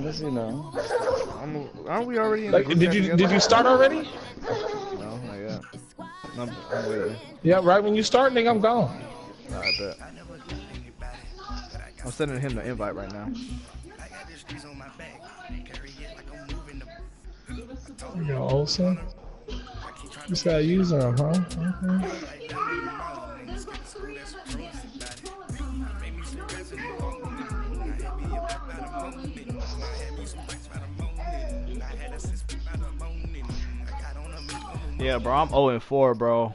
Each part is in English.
Yes, you know. Aren't we already in the group chat together? Did you start already? No, not yet. I'm waiting. Yeah, right when you start, nigga, I'm gone. I bet. I'm sending him the invite right now. You know, Olsen. Just gotta use them, huh? Okay. Yeah, bro, I'm 0-4, bro.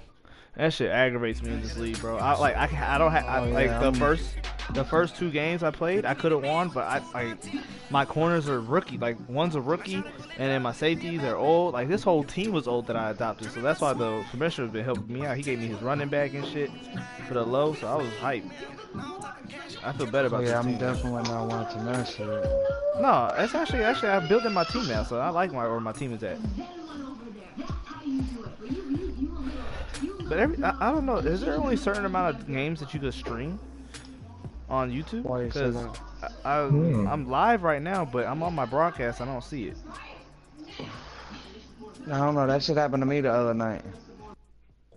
That shit aggravates me in this league, bro. The first 2 games I played, I could have won, but my corners are rookie. Like, one's a rookie, and then my safeties are old. Like, this whole team was old that I adopted, so that's why the commissioner has been helping me out. He gave me his running back and shit for the low, so I was hyped. I feel better about this team. Yeah, I'm definitely not wanting to mess with it. No, it's actually I'm building my team now, so I like where my team is at. But I don't know. Is there only a certain amount of games that you could stream on YouTube? Because I'm live right now, but I'm on my broadcast. I don't see it. I don't know. That shit happened to me the other night.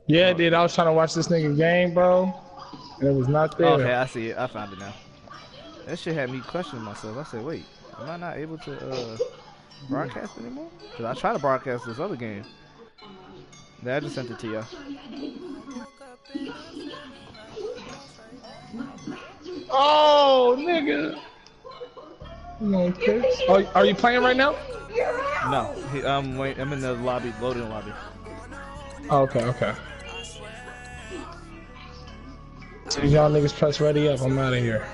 Yeah, dude. I was trying to watch this nigga game, bro, and it was not there. Okay, I see it. I found it now. That shit had me questioning myself. I said, wait, am I not able to broadcast anymore? Because I tried to broadcast this other game. Yeah, I just sent it to you. Oh, nigga. Okay. Oh, are you playing right now? No, wait, I'm in the lobby, loading lobby. Oh, okay. So y'all niggas press ready up. I'm out of here.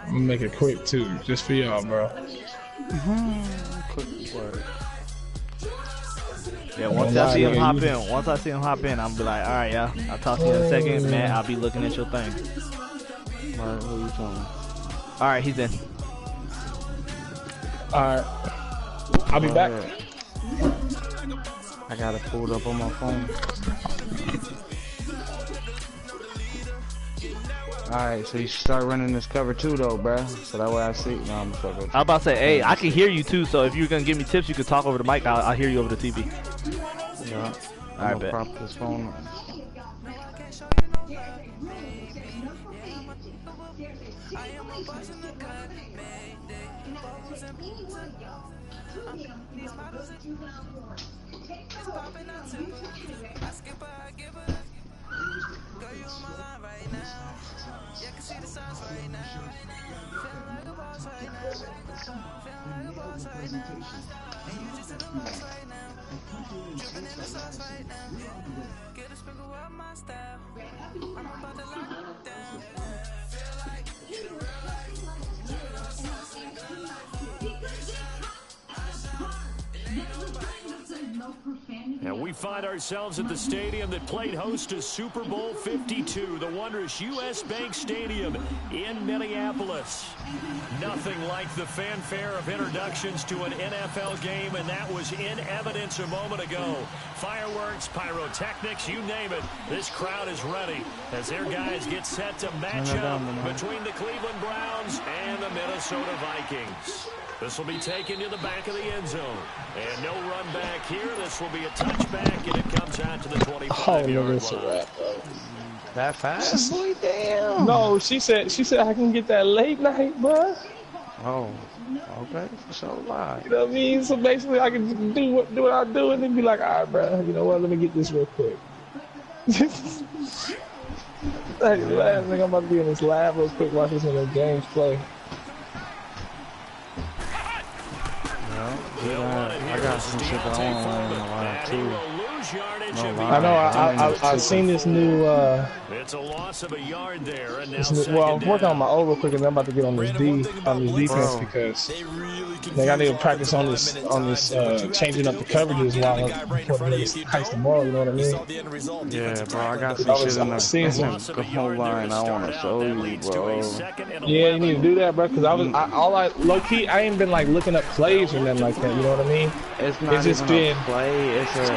I'm gonna make it quick too, just for y'all, bro. Quick word. Yeah, once I see him hop in, I'm be like, all right, yeah, I'll talk to you in a second, man. I'll be looking at your thing. All right, what are you talking? All right, he's in. All right, I'll be back. I got it pulled up on my phone. Alright, so you should start running this cover too, though, bruh. So that way I see. No, I'm fucking. I'm about to say, hey, I can hear you too. So if you're gonna give me tips, you can talk over the mic. I'll hear you over the TV. Yeah. Alright, bet. Prop this phone up. And we find ourselves at the stadium that played host to Super Bowl 52, the wondrous U.S. Bank Stadium in Minneapolis. Nothing like the fanfare of introductions to an NFL game, and that was in evidence a moment ago. Fireworks, pyrotechnics, you name it. This crowd is ready as their guys get set to match up between the Cleveland Browns and the Minnesota Vikings. This will be taken to the back of the end zone. And no run back here. This will be a touchback, and it comes out to the 25-yard line. That fast? Slow down. No, she said I can get that late night, bro. Oh, okay. So live. You know what I mean? So basically, I can do what I do, and then be like, all right, bro. You know what? Let me get this real quick. Last thing I'm about to be in this lab real quick, watch this when the games play. I got some shit that I want to learn in the lab too. I know. I've seen this new. It's a loss of a yard there, and now well, I'm working on my O real quick, and then I'm about to get on this defense because I need to practice on this changing up the coverages while before the niggas heist tomorrow. You know what I mean? Yeah, bro. I got some shit in the whole line. I want to show you, bro. Yeah, you need to do that, bro. Because low key, I ain't been like looking up plays or nothing like that. You know what I mean? It's not just been a play. It's like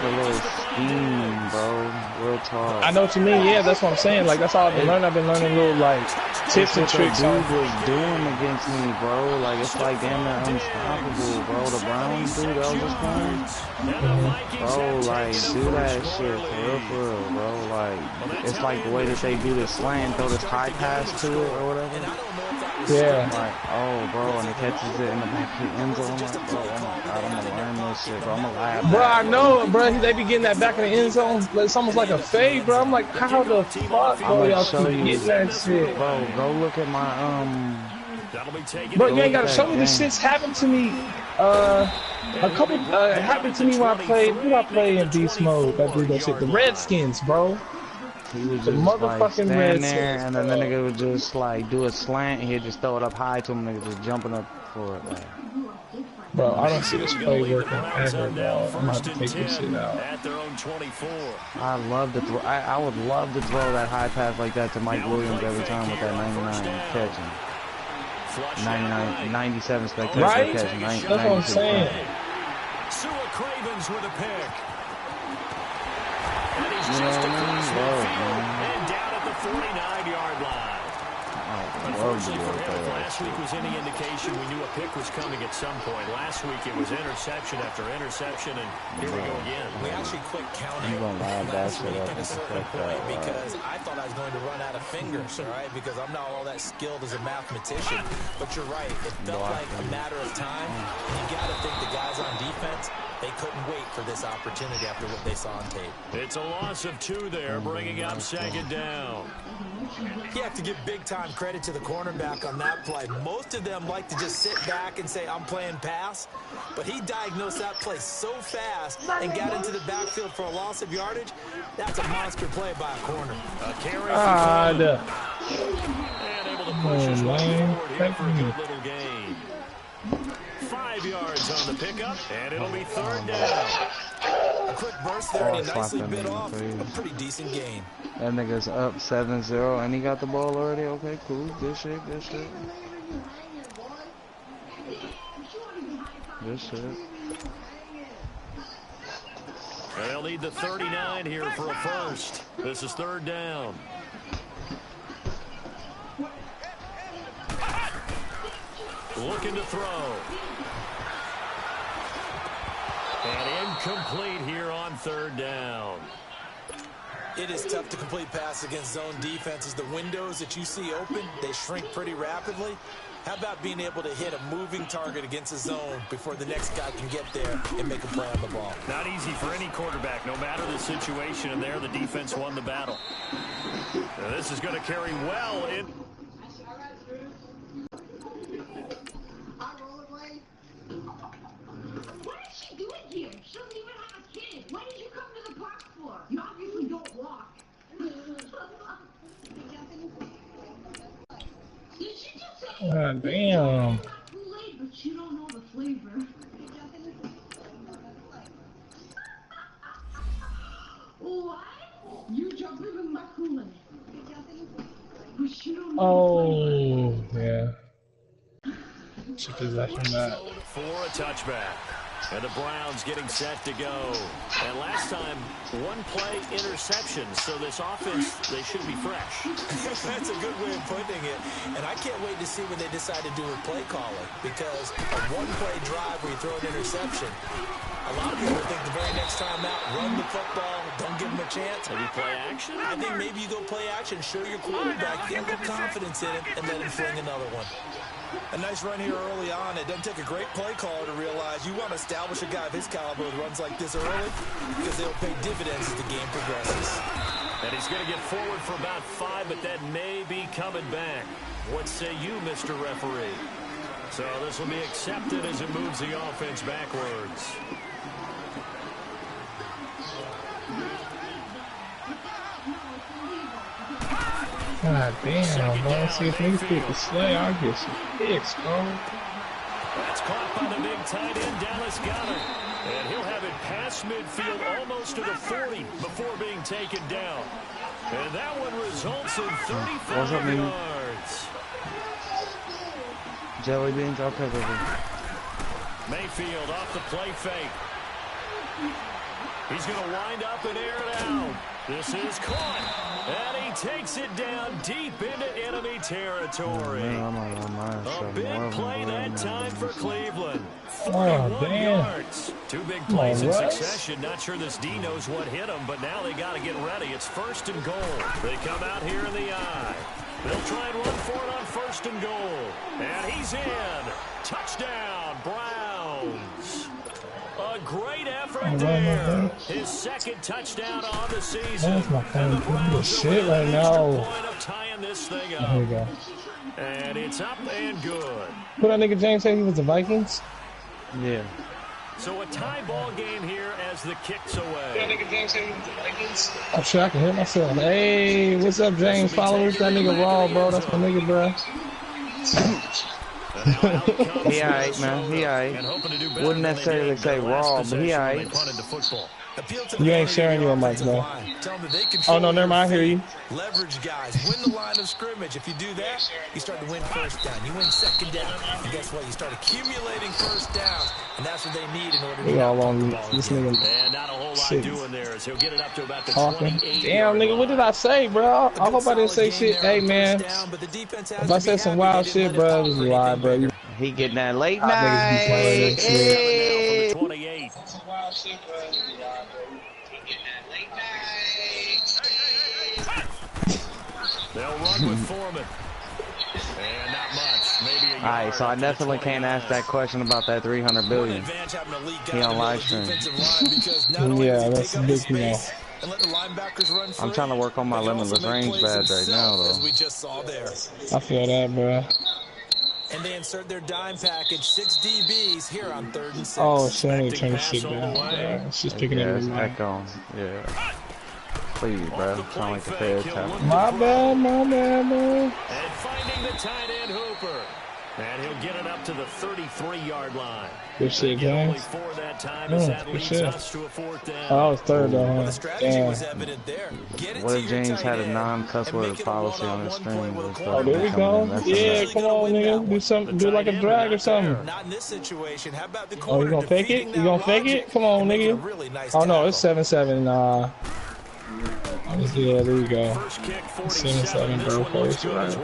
a little scheme, bro. Real talk. I know what you mean. Yeah, that's what I'm saying. Like that's all I've been learning. I've been learning little like tips and tricks. Dude was doing against me, bro. Like it's like damn near unstoppable, bro. The Browns dude that was just playing. Bro, like do that shit for real, bro. Like it's like the way that they do this slant, throw this high pass to it or whatever. Yeah. Like, oh, bro, and it catches it in the back of the end zone. I'm like, bro, oh my god, I'm gonna learn this shit, bro. I'm gonna laugh. Bro, I know, bro. They be getting that back in the end zone. It's almost like a fade, bro. I'm like, how the fuck, bro, y'all keep getting that shit? Bro, go look at my, Bro, you ain't gotta show me. This shit's happened to me. It happened to me when I played. Who did I play in beast mode? That did that shit. The Redskins, bro. He would the just motherfucking like stand Redskins, there, and then the bro. nigga would just like do a slant, and he'd just throw it up high to him, nigga just jumping up for it. Like. Bro, I don't see this play working ever, bro. I'm about to take this shit out. I love to throw. I would love to throw that high pass like that to Mike Williams every time with that 99 catching. 97 spectacular Right? catching. That's what I'm saying. Sua Cravens with a pick. And he's You know just what I mean? across Love, midfield man. and down at the 49-yard line. Unfortunately for him, if last week was any indication, we knew a pick was coming at some point. Last week it was interception after interception, and here we go again. We actually quit counting You gonna line that last shit week up at a and certain fuck that, point because I thought I was going to run out of fingers, all right? Because I'm not all that skilled as a mathematician. But you're right. It felt like a matter of time. You got to think the guys on defense, they couldn't wait for this opportunity after what they saw on tape. It's a loss of 2 there, bringing up second down. You have to give big-time credit to the cornerback on that play. Most of them like to just sit back and say, I'm playing pass. But he diagnosed that play so fast and got into the backfield for a loss of yardage. That's a monster play by a corner. A carry God. and able to push his way forward here for a good little gain. 5 yards on the pickup, and it'll be third down. A quick burst there, and he nicely bit off a pretty decent gain. That nigga's up 7-0, and he got the ball already. Okay, cool. Good shit, good shit. Good shit. And they'll need the 39 here for a first. This is third down. Looking to throw. And incomplete here on third down. It is tough to complete pass against zone defenses. The windows that you see open, they shrink pretty rapidly. How about being able to hit a moving target against a zone before the next guy can get there and make a play on the ball? Not easy for any quarterback, no matter the situation, and there the defense won the battle. Now this is going to carry well in. What is she doing here? She doesn't even have a kid. Why did you come to the park for? You obviously don't walk. Did she just say God damn. Kool-Aid, but you don't know the flavor? What? You jumping with my Kool-Aid. But you don't know the flavor. Oh, yeah. She possession that. For a touchback. And the Browns getting set to go. And last time, 1 play interception. So this offense, they should be fresh. That's a good way of putting it. And I can't wait to see what they decide to do with play calling. Because a 1-play drive where you throw an interception, a lot of people think the very next time out, run the football, don't give them a chance. Maybe play action? I think maybe you go play action, show your quarterback, get a little confidence in him, and let him fling another one. A nice run here early on. It doesn't take a great play caller to realize you want to establish a guy of his caliber with runs like this early because they'll pay dividends as the game progresses. And he's going to get forward for about 5, but that may be coming back. What say you, Mr. Referee? So this will be accepted as it moves the offense backwards. God damn, bro. See if niggas get the slay, I'll get some picks, bro. That's caught by the big tight end, Dallas Goedert. And he'll have it past midfield almost to the 40 before being taken down. And that one results in 35 yards. Jelly beans, okay, baby. Mayfield off the play fake. He's going to wind up and air it out. This is caught, and he takes it down deep into enemy territory. A big play that time for Cleveland. 41 yards. Two big plays in succession. Not sure this D knows what hit him, but now they got to get ready. It's 1st and goal. They come out here in the eye. They'll try and run for it on 1st and goal. And he's in. Touchdown, Browns. A great effort there. His 2nd touchdown on the season. That's my phone. Shit right now. Point of tying this thing up. Here we go. And it's up and good. Who that nigga James said he was the Vikings? Yeah. So a tie ball game here as the kick's away. I'm sure I can hear myself. Hey, what's up, James? Followers, that nigga Raw, bro. That's my nigga, bro. He alright, man. He alright. Wouldn't necessarily say Raw, but he alright. You ain't sharing your mic, man. Oh, no, never mind. I hear you. Leverage guys. Win the line of scrimmage. If you do that, you start to win 1st down. You win 2nd down. And guess what? You start accumulating 1st downs. And that's what they need in order to get all on this nigga. And not a whole lot doing there as he'll get it up to about the talking. Damn, nigga, what did I say, bro? I hope I didn't say shit. Hey, man. If I said some wild shit, bro, it was a lie, bro. He getting that late night. Hey. 28. They'll run with Foreman. And not much. Maybe a yard. Alright, so I definitely can't ask that question about that 300 billion. He on live stream. Yeah, that's a big deal. I'm trying to work on my limitless range badge right now, though. I feel that, bro. And they insert their dime package, 6 DBs here on 3rd and 6. Oh, shit, I need to turn this shit down, bro. She's picking up the mic. Yeah. Please, bro. Sound like the Feds have. My bad, bro. And finding the tight end Hooper. And he'll get it up to the 33-yard line. Good shit, James. Good shit. Oh, it's 3rd, though, huh? Damn. What if James had a non-cuss word policy on his stream? Oh, there we go. Yeah, come on, nigga. Do something. Do like a drag or something. Not in this situation. How about the Oh, you gonna fake it? You gonna fake it? Come on, nigga. Oh, no, it's 7-7. Yeah, there you go. 7-7, bro. First, right.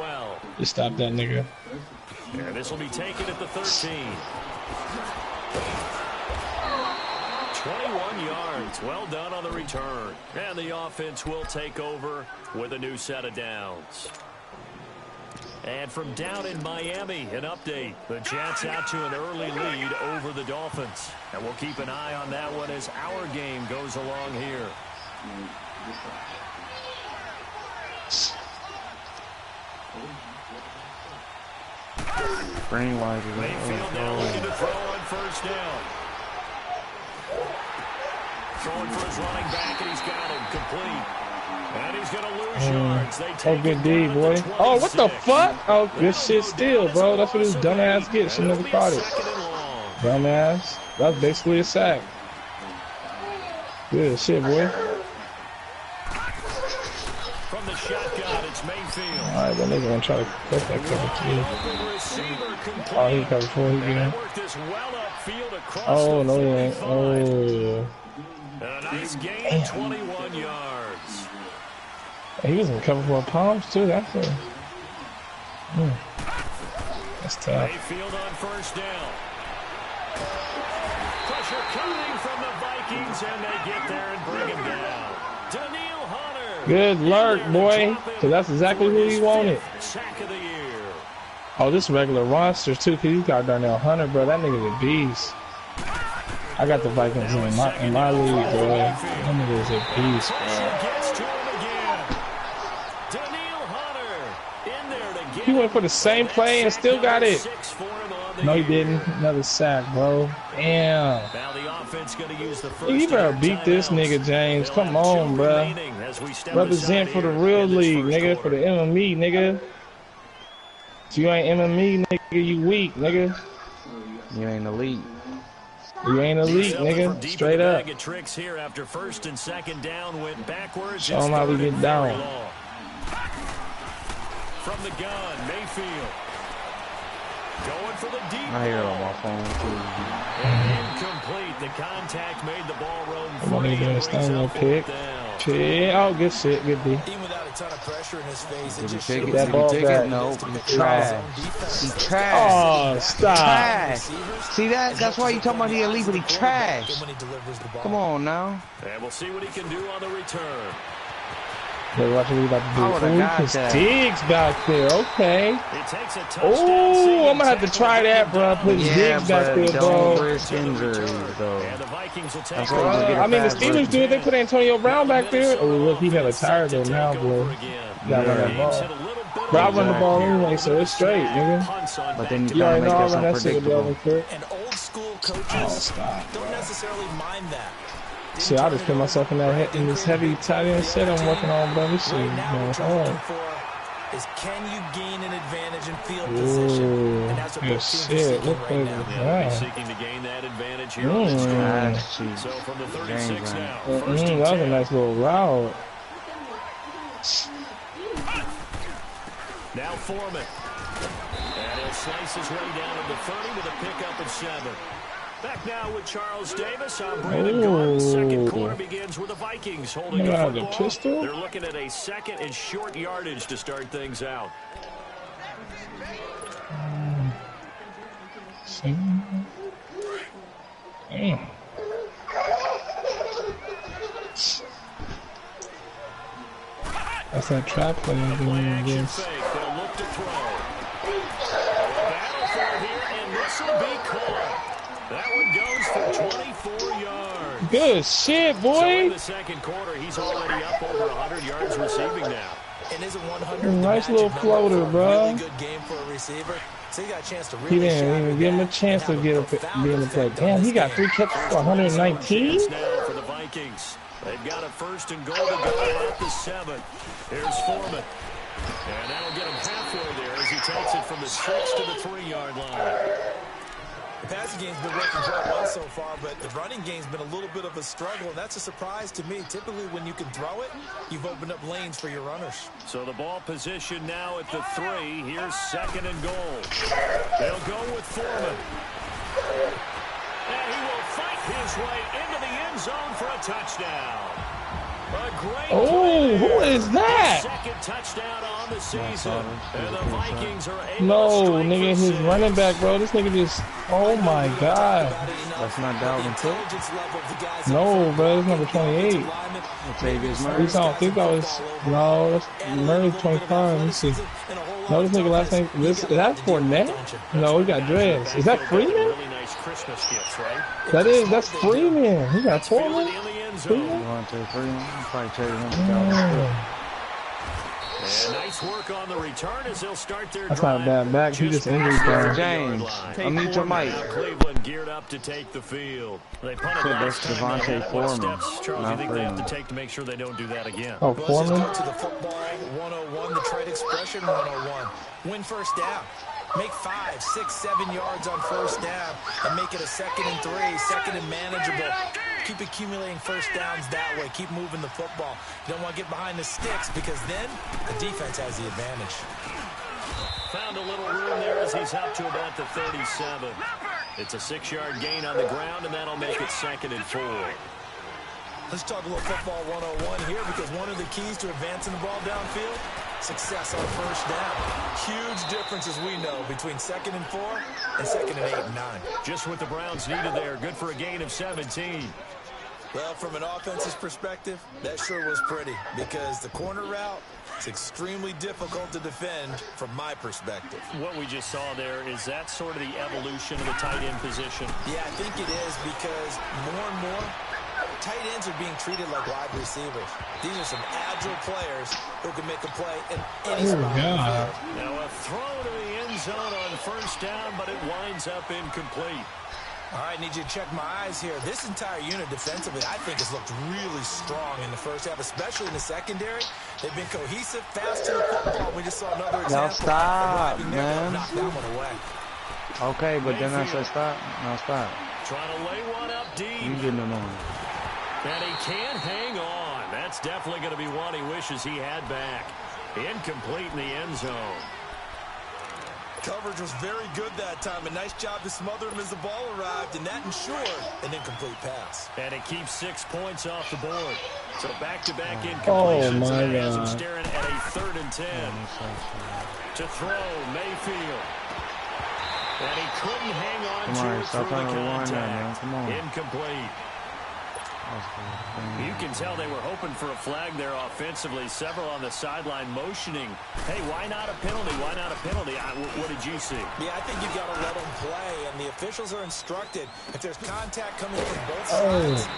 Just stop that nigga. And this will be taken at the 13. 21 yards. Well done on the return. And the offense will take over with a new set of downs. And from down in Miami, an update. The Jets out to an early lead over the Dolphins. And we'll keep an eye on that one as our game goes along here. Brainwise is Mayfield now looking to throw on 1st down. Throwing for his running back, and he's got him complete. And he's going to lose yards. They take good D, boy. Oh, what the fuck? Oh, good shit still, bro. That's what this dumbass gets. She never caught it. Dumbass. That's basically a sack. Good shit, boy. From the shotgun, it's Mayfield. All right, that nigga gonna try to cut that cover 2. Oh, he covered 4. He get Oh, no, he ain't. Oh. A nice gain, 21 yards. He was in cover 4 palms too. That's a. That's tough. Mayfield on 1st down. Pressure coming from the Vikings, and they get there and bring him down. Daniil Hunter. Good lurk, boy. Cause that's exactly who he wanted. Sack of the year. Oh, this regular roster too. Cause you got Daniil Hunter, bro. That nigga's a beast. I got the Vikings in my league, bro. That nigga's a beast, bro. He went for the same play and still got it. No, he didn't. Another sack, bro. Damn. You better beat this nigga, James. Come on, bro. Represent for the real league, nigga. For the MME, nigga. If you ain't MME, nigga, you weak, nigga. You ain't elite. You ain't elite, nigga. Straight up. Show him how we get down. From the gun, Mayfield. Going for the deep. I hear it on my phone too. Incomplete. The contact made the ball roam Money free. gonna stand no pick. Pick. Oh, good shit. Good D. Even without a ton of pressure in his face, it Did he just take shows it? that Did ball he take back. it? No, he trash. He trash. Oh, stop. Trash. See that? That's why you talking about the elite, but he trash. Come on now. And we'll see what he can do on the return. They're watching what he's about to do. I would've got His that. digs back there. Okay. He takes a touchdown. Oh, I'm gonna have to try that, bro. Put his digs back there, don't bro. risk injuries, though. And the Vikings will take That's why you just get a I mean, the fast Steelers break. do it. They put Antonio Brown back there. Oh, look, he had a tire though now, boy. Got run that ball. But I run the ball anyway, so it's straight, nigga. But then you You gotta already make know I that run that something shit with Delvin predictable. Cook. And old school coaches stop, don't necessarily mind that. See, I just put myself in that in this heavy tight end set I'm working on, bro. This shit Right is now, going what you're looking hard. for is can you gain an advantage in field position? Ooh, And that's what good both teams are shit. seeking What right play now. was Yeah, they'll be that? seeking to gain that advantage here on this drive. That's cheap. So from the 36 now, That first and was a 10. nice little route. Now Foreman. And he'll slice his way down to the 30 with a pickup at 7. Back now with Charles Davis. I'm Brandon Gordon. Second quarter begins with the Vikings holding the The football. pistol? They're looking at a second and short yardage to start things out. Damn. That's that trap play I'm Play doing action against. fake. They'll look to throw. Battle for it here, and this will be caught. That one goes for 24 yards. Good shit, So in boy. the second quarter, he's already up over 100 yards receiving now. And isn't 100 Nice the little magic floater, number for bro. a really good game for a receiver? So he got a chance to really He didn't shatter even give him a that chance to and get have up, profound be in the play. effect on Damn, he this got game. 3 catches for 119? Chance now for the Vikings. They've got a first and goal to go at the 7. Here's Foreman. And that'll get him halfway there as he takes it from the 6 to the 3-yard line. The passing game's been working quite well so far, but the running game's been a little bit of a struggle, and that's a surprise to me. Typically, when you can throw it, you've opened up lanes for your runners. So the ball position now at the 3. Here's second and goal. They'll go with Foreman. And he will fight his way into the end zone for a touchdown. A great Oh, who is that? second touchdown on the season. And the Vikings are able No, to strike nigga, for his 6. running back, bro. This nigga just, oh my god. That's not Dalvin Cook. No, bro, it's number 28. Latavius At Murray. least I don't think that was, no, that's Murray's 25. Let me see. No, this nigga last name, is that Fournette? No, he got dreads. Is that Freeman? Really nice Christmas gifts, right? That's Freeman. He got Fielded Foreman? in the end zone. Devontae Freeman. Probably traded him to Dalvin Cook. And nice work on the return as they'll start their That's drive. not a bad back. He just injury prone. James, unmute your mic. Now Cleveland geared up to take the field. They punted That's last time. Devontae What Foreman, steps, Charles, not you think they have to Freeman. take to make sure they don't do that again? Oh, Let's just Foreman? go to the football 101, the trade expression 101. Win first down. Make 5, 6, 7 yards on first down and make it a 2nd and 3, 2nd and manageable. Keep accumulating first downs that way. Keep moving the football. You don't want to get behind the sticks because then the defense has the advantage. Found a little room there as he's up to about the 37. It's a 6-yard gain on the ground, and that'll make it 2nd and 4. Let's talk a little football 101 here because one of the keys to advancing the ball downfield, success on first down. Huge difference, as we know, between 2nd and 4 and 2nd and 8 and 9. Just what the Browns needed there. Good for a gain of 17. Well, from an offense's perspective, that sure was pretty because the corner route is extremely difficult to defend from my perspective. What we just saw there, is that sort of the evolution of the tight end position? Yeah, I think it is because more and more, tight ends are being treated like wide receivers. These are some agile players who can make a play in any spot. God. Now a throw to the end zone on first down, but it winds up incomplete. All right, need you to check my eyes here. This entire unit defensively, I think, has looked really strong in the first half, especially in the secondary. They've been cohesive, fast to the football. We just saw another example. Now stop, of man. knock that one away. Okay, but then I said stop. Now stop. Trying to lay one up deep. You getting it on. And he can't hang on. That's definitely going to be one he wishes he had back. Incomplete in the end zone. Coverage was very good that time. A nice job to smother him as the ball arrived, and that ensured an incomplete pass. And it keeps 6 points off the board. So back-to-back incompletions. Oh, my and has him God. staring at a 3rd and 10. To throw, Mayfield. And he couldn't hang on Come to on, it stop through the trying to rewind that, man. contact. Come on. Incomplete. You can tell they were hoping for a flag there offensively. Several on the sideline motioning. Hey, why not a penalty? Why not a penalty? What did you see? Yeah, I think you've got to let them play, and the officials are instructed. If there's contact coming from both sides,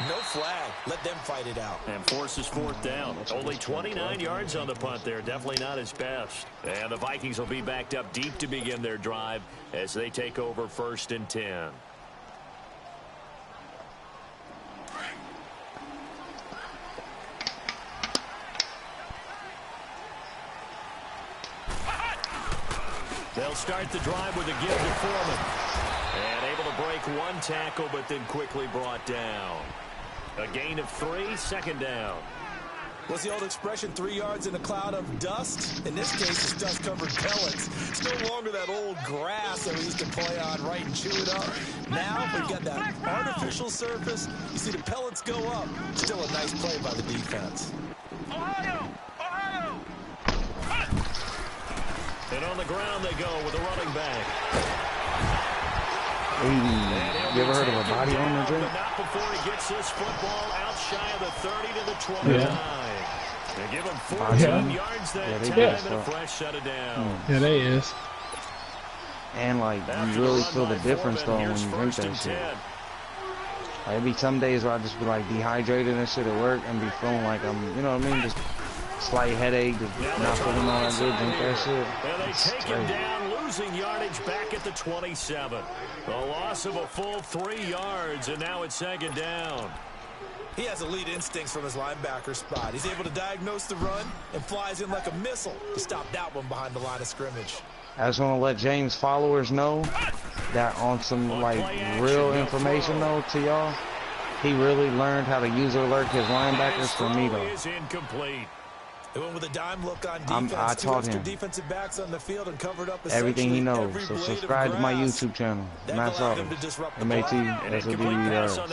no flag. Let them fight it out. And forces 4th down. Only 29 yards on the punt there. Definitely not his best. And the Vikings will be backed up deep to begin their drive as they take over 1st and 10. They'll start the drive with a give to Foreman. And able to break 1 tackle, but then quickly brought down. A gain of 3, 2nd down. What's the old expression, 3 yards in a cloud of dust? In this case, it's dust-covered pellets. It's no longer that old grass that we used to play on, right, and chew it up. Now we've got that artificial surface. You see the pellets go up. Still a nice play by the defense. And on the ground they go with a running back. 80. You ever heard of a body on the drink? But not before he gets this football out shy of the 30 to the 29. They give him 14 yards that time and a fresh set of down. Yeah, they is. And like, you really feel the difference though when you drink that shit. Like, it be some days where I just be like dehydrated and shit at work and be feeling like I'm, you know what I mean, just slight headache, just not feeling all that good, drink that shit. And they take him down, losing yardage back at the 27. A loss of a full 3 yards, and now it's 2nd down. He has elite instincts from his linebacker spot. He's able to diagnose the run and flies in like a missile to stop that one behind the line of scrimmage. I just want to let James followers know that on some like real information though to y'all, he really learned how to user alert his linebackers from me though. Is incomplete. They went with a dime look on defense. I taught him defensive backs on the field and covered up everything he knows. So subscribe to my YouTube channel. Max Auto. MAT-SODER. So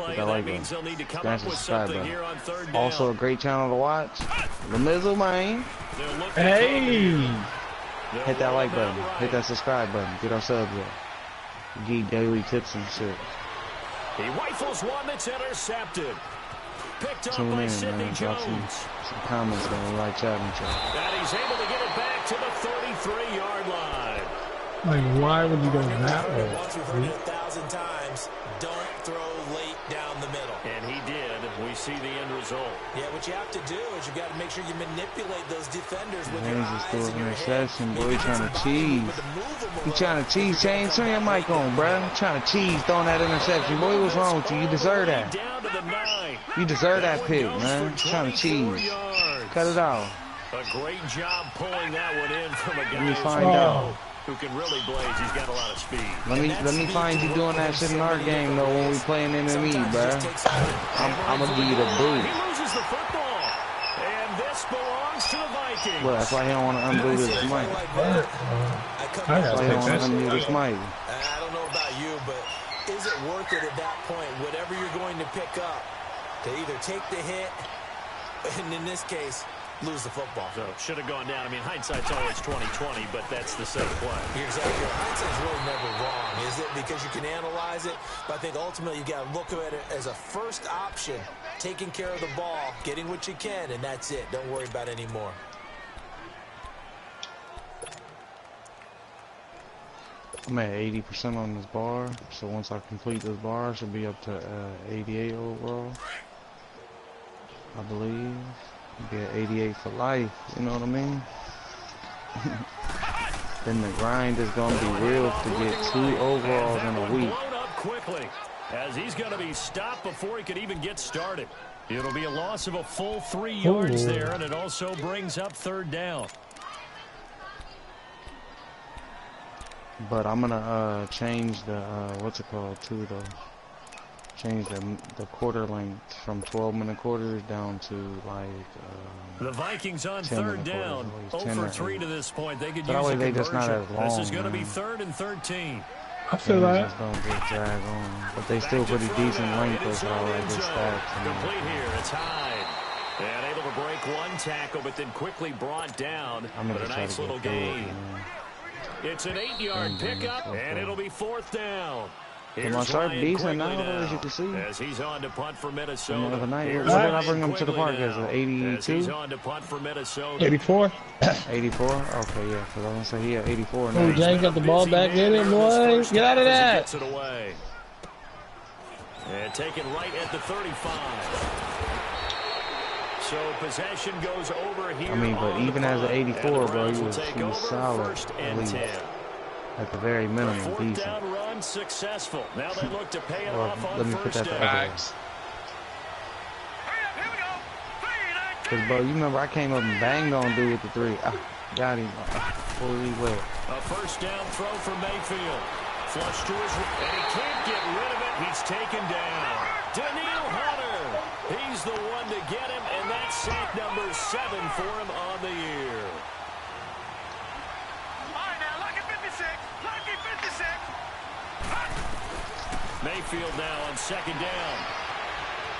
hit that like button. Smash the subscribe button. Also a great channel to watch. The Mizzle, man. Hey! Hit that like button. Hit that subscribe button. Get our subs up. Give daily tips and shit. He rifles one that's intercepted. Picked up Tune by in, Sidney man. Drop Jones. some comments, man. We like chatting with y'all. And he's able to get it back to the 33-yard line. Like, why would you go that way? Once we've heard it 1,000 times, don't throw late down the middle. And he did. We see the end result. Yeah, what you have to do is you got to make sure you manipulate those defenders with your James is eyes throwing and an your interception, head. boy. He trying to cheese. He trying to cheese, James. Turn your mic on, bruh. Trying to cheese, throwing that interception. Boy, what's wrong with you? You deserve that. Down to the 9. You deserve that pick, man. Trying to cheese. Cut it out. A great job pulling that one in from a guy Let me find out. who can really blaze. He's got a lot of speed. Let me find you doing that shit in our game though when we playing MMA, bruh. I'm gonna give you the boot. He loses the football, and this belongs to the Vikings. Well, that's why he don't want to undo this mic. That's why he don't want to undo this mic. I don't know about you, but is it worth it at that point, whatever you're going to pick up, to either take the hit, and in this case, lose the football? So should have gone down. I mean, hindsight's always 20/20, but that's the same play. You're exactly right. Hindsight's really never wrong, is it? Because you can analyze it, but I think ultimately you got to look at it as a first option, taking care of the ball, getting what you can, and that's it. Don't worry about any more. I'm at 80% on this bar, so once I complete this bar, I should be up to 88 overall. I believe. Be at 88 for life, you know what I mean? Then the grind is gonna be real to get 2 overalls in a week. Blown up quickly, as he's going to be stopped before he could even get started. It'll be a loss of a full 3 yards there, and it also brings up 3rd down. But I'm gonna change the what's it called too though. changed the quarter length from 12-minute quarters down to like the Vikings on 10 third down. 0 for 3 to this point. They could use a conversion. This is going to be 3rd and 13. I feel that. Just don't get dragged on, but they still pretty decent length as well as the stats. Complete here. It's Hyde. And able to break one tackle, but then quickly brought down. But a nice little gain. It's an 8-yard pickup, and it'll be 4th down. Come on, start decent now, as you can see. As he's on to punt for Minnesota. What did I bring him to the park as? 82? He's on to punt for Minnesota. 84? 84? Okay, yeah, because I was going to say he had 84 now. Oh, James got the ball back in it, boy. Get out of that. Gets it away. And taken right at the 35. So possession goes over here. I mean, but even as an 84, bro, he was solid. At the very minimum, Fourth down run successful. Now they look to pay it off on let me put that first the other way. Because, bro, you remember I came up and banged on dude with the 3. Got him. Fully wet. A first down throw for Mayfield. Flush to his right. And he can't get rid of it. He's taken down. Daniil Hunter. He's the one to get him, and that's sack number 7 for him on the year. Mayfield now on 2nd down.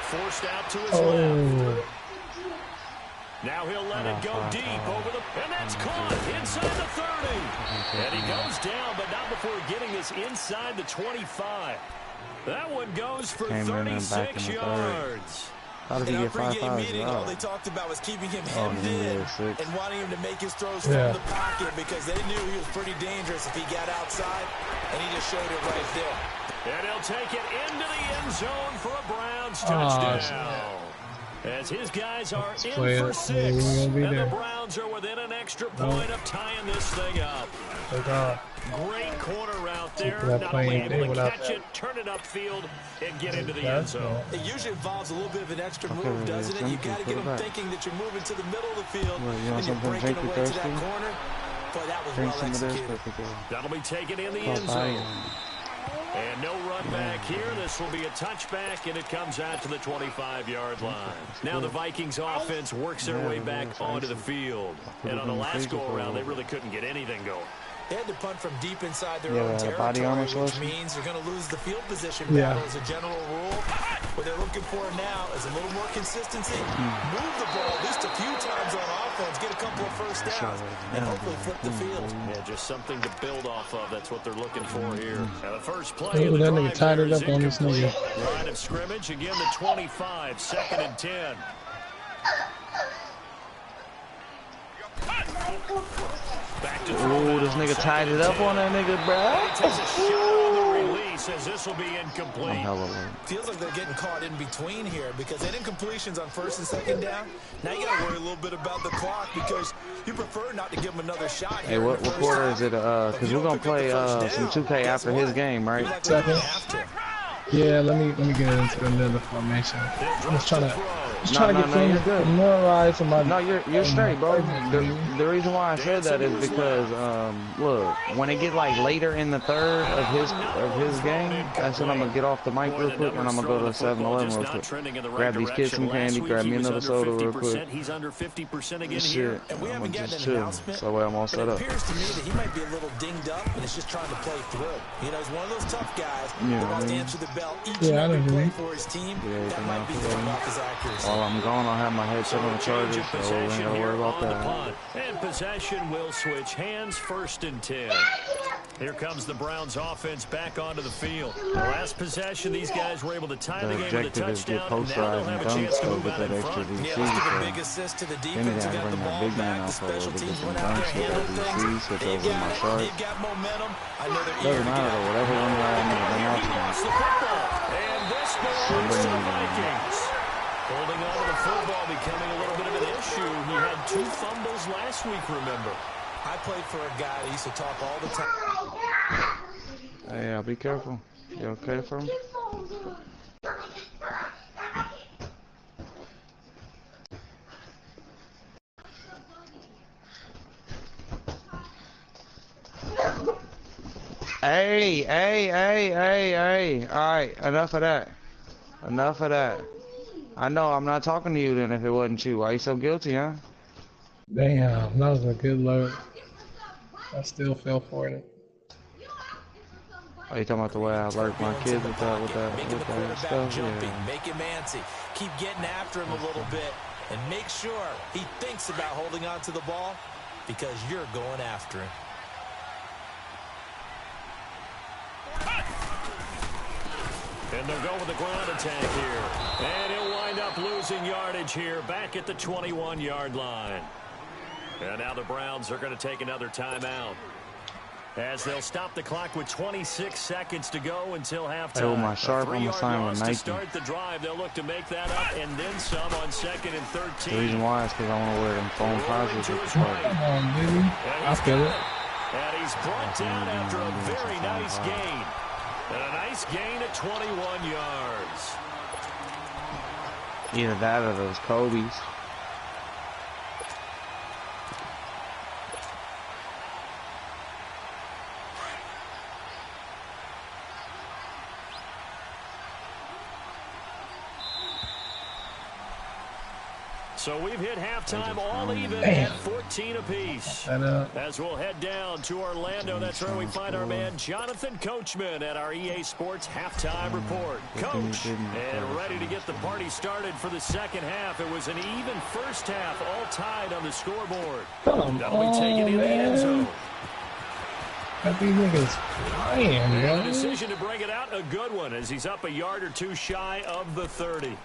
Forced out to his left. Now he'll let it go deep over the... And that's caught inside the 30. And he goes down, but not before getting this inside the 25. That one goes for 36 yards. How did he get 5 meeting, all they talked about was keeping him hemmed in and wanting him to make his throws from the pocket because they knew he was pretty dangerous if he got outside, and he just showed it right there. And he'll take it into the end zone for a Browns touchdown. As his guys are in for 6, and the Browns are within an extra point of tying this thing up. Great corner route there, not only able to catch it, turn it upfield, and get into the end zone. It usually involves a little bit of an extra move, doesn't it? You got to get them thinking that you're moving to the middle of the field, and you're breaking away to that corner. But that was well executed. That'll be taken in the end zone. And no run back here. This will be a touchback, and it comes out to the 25-yard line. Now the Vikings offense works their way back onto the field. And on the last go-around, they really couldn't get anything going. They had to punt from deep inside their own territory, which means they're going to lose the field position battle as a general rule. What they're looking for now is a little more consistency. Move the ball at least a few times on offense, get a couple of first downs, and hopefully flip the field. Yeah, just something to build off of. That's what they're looking for here. Now the first play of the that nigga tied it drive up on this nigga. line of scrimmage, again the 25, 2nd and 10. Ooh, this nigga tied it up on that nigga, bro. Takes a shot on the release as this will be incomplete. Feels like they're getting caught in between here because they did incompletions on 1st and 2nd down. Now you got to worry a little bit about the clock because you prefer not to give them another shot. Hey, what quarter is it? Because we're gonna play some 2K after his game, right? Yeah, let me get into another formation. I'm just trying to get familiarized with my. No, you're straight, bro. The reason why I said that is because look, when it get like later in the 3rd of his game, that's when I'm gonna get off the mic real quick and I'm gonna go to 7-Eleven real quick. Grab these kids some candy, grab me another soda real quick. He's under 50% again here. I'm gonna just chill. So I'm all set up. It appears to me that he might be a little dinged up and is just trying to play through. You know, he's one of those tough guys who wants to answer the bell each and every play for his team. That might be throwing off his accuracy. While I'm gone, I'll have my headset on the charger, so we ain't gotta worry about that. And possession will switch hands, 1st and 10. Here comes the Browns offense back onto the field. The last possession, these guys were able to tie the game with a touchdown, and now they'll have a chance to move out in front. Yeah, let's give a big assist to the defense who got the ball back. The special teams went out there, handled things. They've got momentum. I know they're eager to get out. Whatever one He lost the football, and this belongs to the Vikings. Holding on to the football becoming a little bit of an issue. He had 2 fumbles last week, remember. I played for a guy that used to talk all the time. Hey, be careful. You okay for him? Hey. All right, enough of that. Enough of that. I know I'm not talking to you then if it wasn't you. Why you so guilty, huh? Damn, that was a good load. I still fell for it. Are you talking about the way I alert my kids with that stuff? Jumping, Yeah. make him antsy. Keep getting after him a little bit. And make sure he thinks about holding on to the ball because you're going after him. And they'll go with the ground attack here. And he'll wind up losing yardage here back at the 21-yard line. And now the Browns are going to take another timeout, as they'll stop the clock with 26 seconds to go until halftime. Oh, my sharp on the sign with Nike. To start the drive, they'll look to make that up and then some on 2nd and 13. The reason why is because I want to wear them foam posits with the play. Come on, baby. I feel it. And he's brought down after a very nice gain. And a nice gain at 21 yards. Either that or those Kobe's. So we've hit halftime all even at 14 apiece. As we'll head down to Orlando, that's where we find our man Jonathan Coachman at our EA Sports Halftime Report. Coach, and ready to get the party started for the second half. It was an even first half, all tied on the scoreboard. Now we take it in the end zone. Got these niggas flying, The yo. decision to bring it out, a good one, as he's up a yard or two shy of the 30.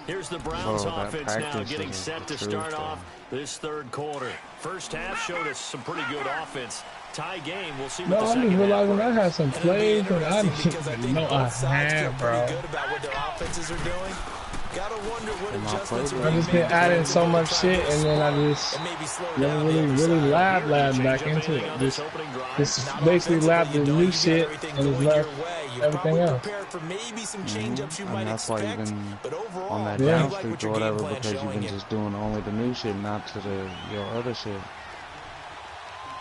Here's the Browns offense now getting set to start off this third quarter. First half showed us some pretty good offense. Tie game. We'll see what the second half No, I'm just realizing I had some plays that I didn't know I had, bro. Good about what their offenses are doing. Gotta wonder what adjustments I just been adding so much shit, and then I just never really lab back into it. Just basically lab the new shit and just left everything else. And that's why you've been on that down streak or whatever, because you've been just doing only the new shit, not to your other shit.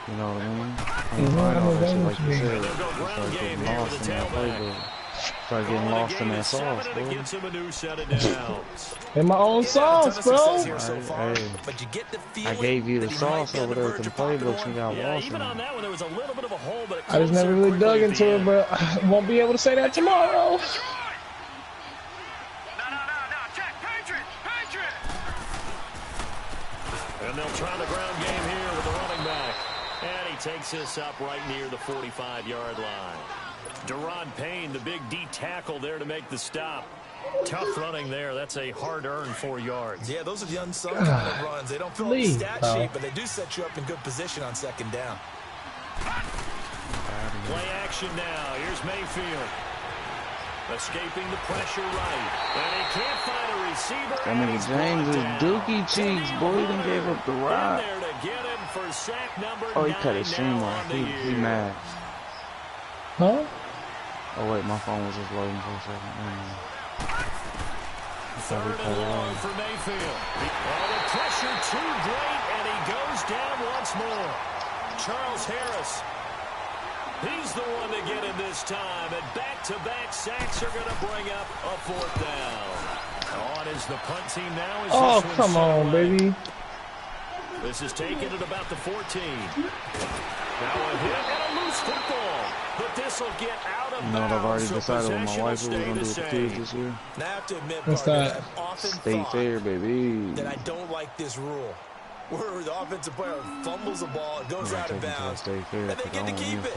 You know what I mean? And find all that shit like you said. Start getting lost in that playbook. Start getting lost in that sauce, bro. In my own sauce, bro. Hey, I gave you the sauce over there with the playbooks you got lost in. I just never really dug into it, but I won't be able to say that tomorrow. And they'll try the ground game here with the running back. And he takes this up right near the 45-yard line. Deron Payne, the big D tackle there to make the stop. Tough running there. That's a hard-earned 4 yards. Yeah, those are the unsung kind of runs. They don't fill the stat sheet, but they do set you up in good position on second down. Play action now. Here's Mayfield. Escaping the pressure right. And he can't find a receiver. That nigga James is dookie cheeks, boy. He done gave up the rock. Oh, he cut his stream off. He mad. Huh? Oh, wait, my phone was just loading for a second. Third and long for Mayfield. Oh, the pressure too great, and he goes down once more. Charles Harris. He's the one to get in this time, and back-to-back sacks are going to bring up a fourth down. On is the punt team now. Oh, come on, baby. This is taken at about the 14. Now a hit and a loose football. But this will get out of bounds. You know what I've already decided with my wife what we're going to do with the kids this year? Now, I have to admit, What's that? State fair, baby. That I don't like this rule. Where the offensive player fumbles the ball, it goes out of bounds, and they get to keep it.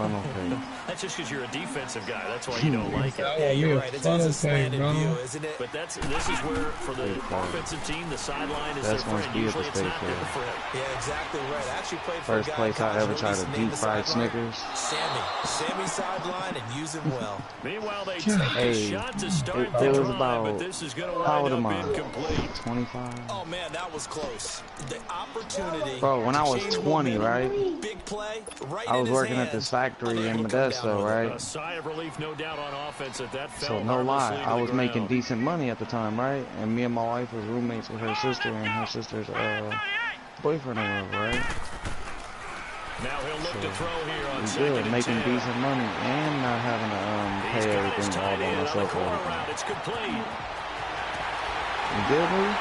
That's just because you're a defensive guy. That's why you don't like it. Yeah, you're right. It's a slanted view, isn't it? But this is where, for the offensive team, the sideline is their friend. Usually it's not there for him. Yeah, exactly right. I actually played for First place I ever tried to deep fried Snickers. Sammy sideline and use him well. Meanwhile, they take a shot to start the drive, but this is going to wind up incomplete. 25? Oh, man, that was close. The opportunity. Bro, when I was 20, right? Big play, right I was working at this factory in Modesto, right? A sigh of relief, no doubt, on offense at that. So no lie, I was making decent money at the time, right? And me and my wife was roommates with her sister and her sister's boyfriend or whatever, right? Now he'll look to throw here on we good, making decent money and not having to pay everything all by myself all the time. It's complete. You good, dude?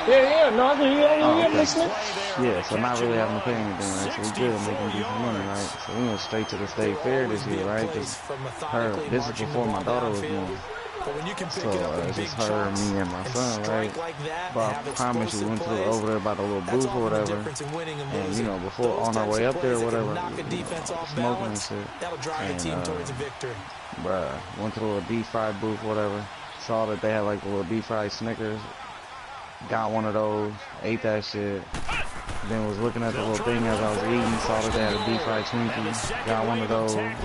Yeah, no, I can hear you. Oh, okay. Listening. Yeah, so not really having to pay anything, right? So we good and making decent money, right? So we went straight to the state fair this year, right? Because this is before my daughter was born. So it's just her, me, and my son, right? But I promise you, we went over there by the little booth or whatever. And, you know, before, on our way up there or whatever, smoking and shit. And, bruh, went to the little deep fried booth, whatever. Saw that they had like a little deep fried Snickers. Got one of those, ate that shit. Then was looking at the little thing as I was eating, saw that they had a deep fried Twinkie. Got one of those. Then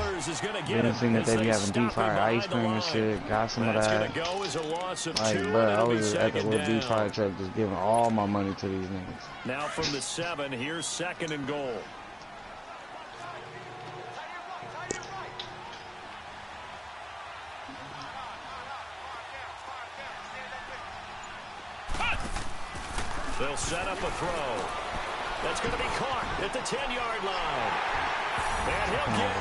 seen that they be having deep fried ice cream and shit. Got some of that. Like, bruh, I was just at the little deep fried truck just giving all my money to these niggas. Now from the 7, here's 2nd and goal. They'll set up a throw. That's going to be caught at the 10-yard line. And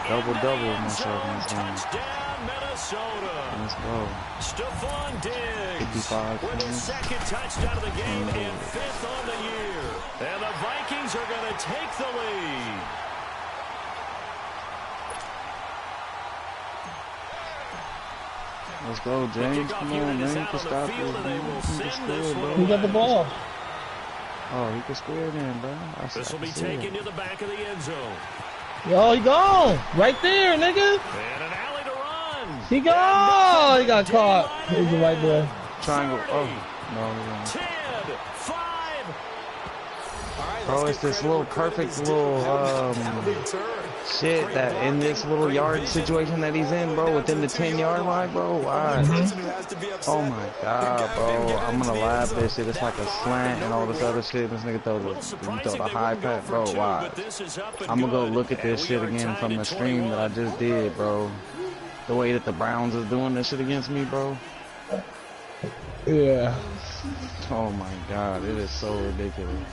he'll get double myself in this game. Touchdown, Minnesota. Let's go. Stephon Diggs 55 with his 2nd touchdown of the game and 5th on the year. And the Vikings are going to take the lead. Let's go, James. Come on, man. You can stop this. You can score, bro. Who got the ball? Oh, he can score then, bro. This will be taken to the back of the end zone. Yo, he gone. Right there, nigga. And an alley to run. He gone. He got caught. He's right there. Triangle. Oh, no. 10, 5. Bro, it's this little perfect little shit that in this little yard situation that he's in, bro, within the 10-yard line, bro. Why? Oh my god, bro. I'm gonna laugh this shit. It's like a slant and all this other shit. This nigga throw the high pass, bro. Why? I'm gonna go look at this shit again from the stream that I just did, bro. The way that the Browns is doing this shit against me, bro. Yeah. Oh my god, it is so ridiculous.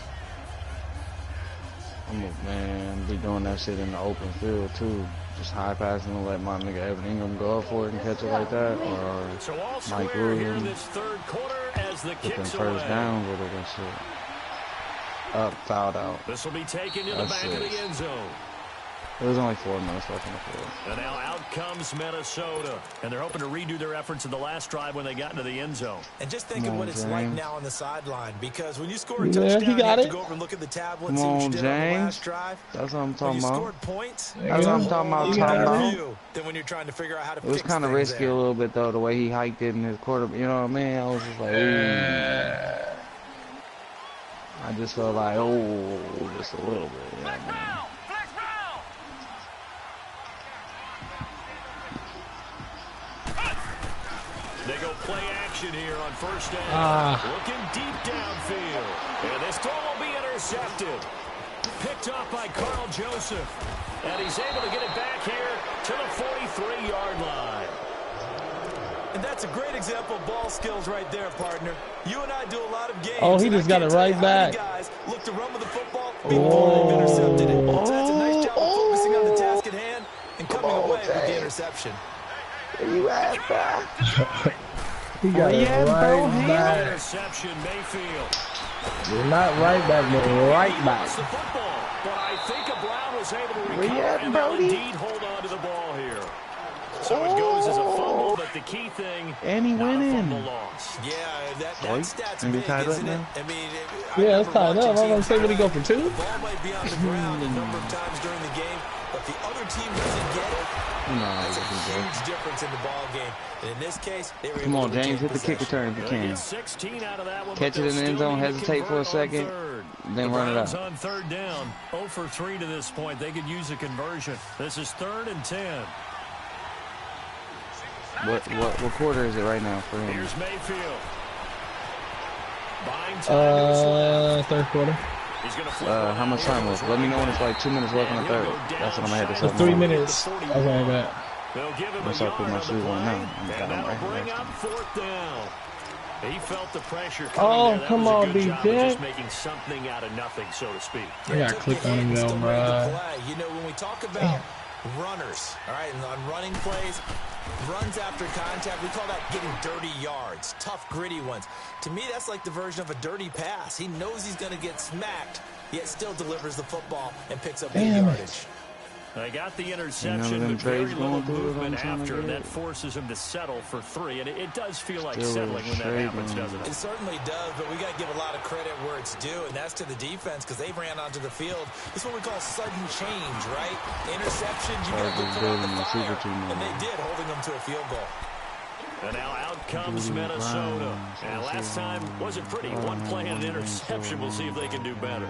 I'm a man, be doing that shit in the open field too. Just high passing and let my nigga Evan Ingram go up for it and catch it like that, or Mike Williams get them first downs with it and shit. Up, fouled out. This will be taken to the back of the end zone. There was only 4 minutes left in the fourth. And now out comes Minnesota. And they're hoping to redo their efforts in the last drive when they got into the end zone. And just think of what it's like now on the sideline. Because when you score a touchdown, you have to go over and look at the tablet and see what you did on the last drive. That's what I'm talking about. You scored points. That's what I'm talking about. Then when you're trying to figure out how to it was kind of risky a little bit, though, the way he hiked it in his quarter. You know what I mean? I was just like, ooh. I just felt like, oh, just a little bit. You know what I mean? They go play action here on first down. Looking deep downfield. And this throw will be intercepted. Picked up by Carl Joseph. And he's able to get it back here to the 43-yard line. And that's a great example of ball skills right there, partner. You and I do a lot of games. Oh, he just got it right back. Guys look to run with the football before they've intercepted it. So that's a nice job of focusing on the task at hand and coming away with the interception. Where you at, bro? He got it right back. Interception, Mayfield. Not right back, but right back. The football, but I think Brown was able to recover and indeed hold on to the ball here. So it goes as a fumble, but the key thing, and he went in. Loss. Yeah, that stat's big, isn't it? I mean, yeah, it's tied up. I'm gonna say, what he go for 2? The ball might be on the ground a number of times during the game, but the other team doesn't get it. That's a huge difference in the ball game. And in this case, they were Come on, James, hit the kick return if you can. Catch it in the end zone, hesitate for a second, then run it up. On third down, 0 for 3 to this point. They could use a conversion. This is 3rd and 10. What quarter is it right now for him? Here's Mayfield. Buying time third quarter. How much time left? Let me know when it's like 2 minutes left in the third. That's what I'm gonna have to say. 3 minutes. Okay, bet. I'll start putting my shoes on now. And that'll bring up 4th down. He felt the pressure coming oh, there. Come on, DJ. Just making something out of nothing, so to speak. I got to click on him, though, bro. You know, when we talk about runners. All right, and on running plays, runs after contact, we call that getting dirty yards, tough, gritty ones. To me, that's like the version of a dirty pass. He knows he's going to get smacked, yet still delivers the football and picks up big yardage. They got the interception, but very little movement after. That forces him to settle for 3, and it does feel like settling when that happens, doesn't it? It certainly does, but we got to give a lot of credit where it's due, and that's to the defense because they ran onto the field. This is what we call sudden change, right? Interceptions, you got to put on the fire, and they did, holding them to a field goal. And now out comes Minnesota. And last time wasn't pretty. One play and an interception. We'll see if they can do better.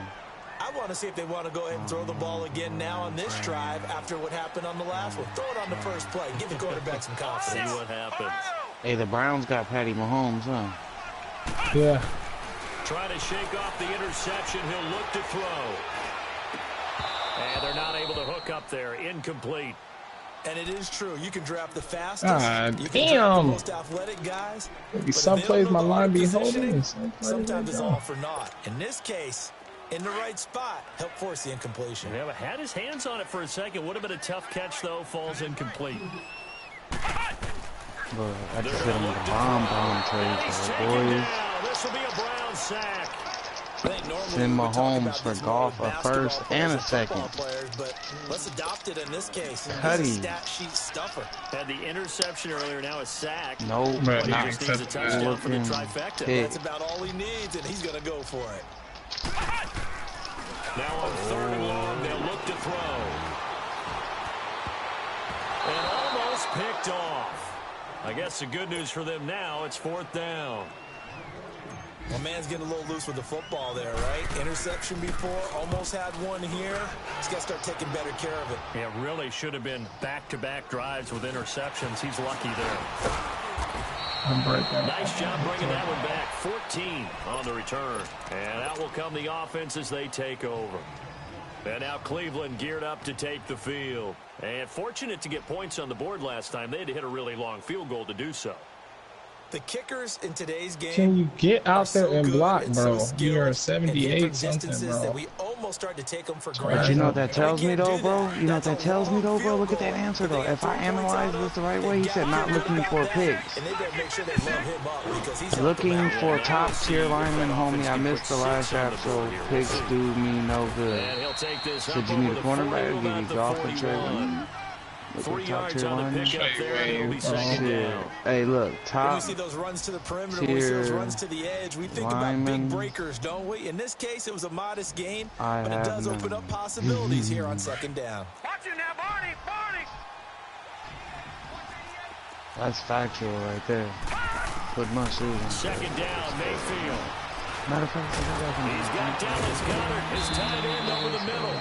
I want to see if they want to go ahead and throw the ball again now on this drive after what happened on the last one. Throw it on the first play. Give the quarterback some confidence. See what happens. Hey, the Browns got Patty Mahomes, huh? Yeah. Trying to shake off the interception. He'll look to throw. And they're not able to hook up there. Incomplete. And it is true. You can draft the fastest. You can Damn. draft the most athletic guys. Some plays my line be holding. Sometimes it's all for naught. In this case, in the right spot, help force the incompletion. Yeah, had his hands on it for a second. Would have been a tough catch, though. Falls incomplete. But I just hit him with a bomb trade, boys. This will be a Brown sack. Send Mahomes for golf a first and a second. But let's adopt it in this case. Cuddy. Stat sheet stuffer. Had the interception earlier, now a sack. No, Right, He not just needs a touchdown for the looking trifecta. pick. That's about all he needs, and he's going to go for it. Now on 3rd and long, they'll look to throw. And almost picked off. I guess the good news for them now, it's 4th down. Well, man's getting a little loose with the football there, right? Interception before, almost had one here. He's got to start taking better care of it. It really should have been back-to-back drives with interceptions. He's lucky there. Nice job bringing that one back. 14 on the return. And out will come the offense as they take over. And now Cleveland geared up to take the field. And fortunate to get points on the board last time. They had to hit a really long field goal to do so. The kickers in today's game. Can you get out there and block, bro? So You're 78 something, that bro. we almost start to take them for granted. But you know what that tells me though, bro? You know what that That's a tells me though, long bro? Look at field that goal. answer though. If I They got 3 points analyze out this the of right it. way, he They said got not to looking get for back, picks. and they better make sure they love him up because he's Looking for top tier lineman, homie. I missed the last draft, so picks do me no good. And he'll take this So up you need over a the cornerback, 40, give you about the golf and 41. 3 yards on the pickup there, and it'll be 2nd down. Hey, look, When top we see those runs to the perimeter, when we see those runs to the edge, we think about lineman. big breakers, don't we? In this case, it was a modest gain, I but it have does open none. up possibilities here on 2nd down. Watch it now, Barney! That's factual right there. Put my shoes on. 2nd down, Mayfield. Matter of fact, He's got Dallas Goedert, his tight end over the middle.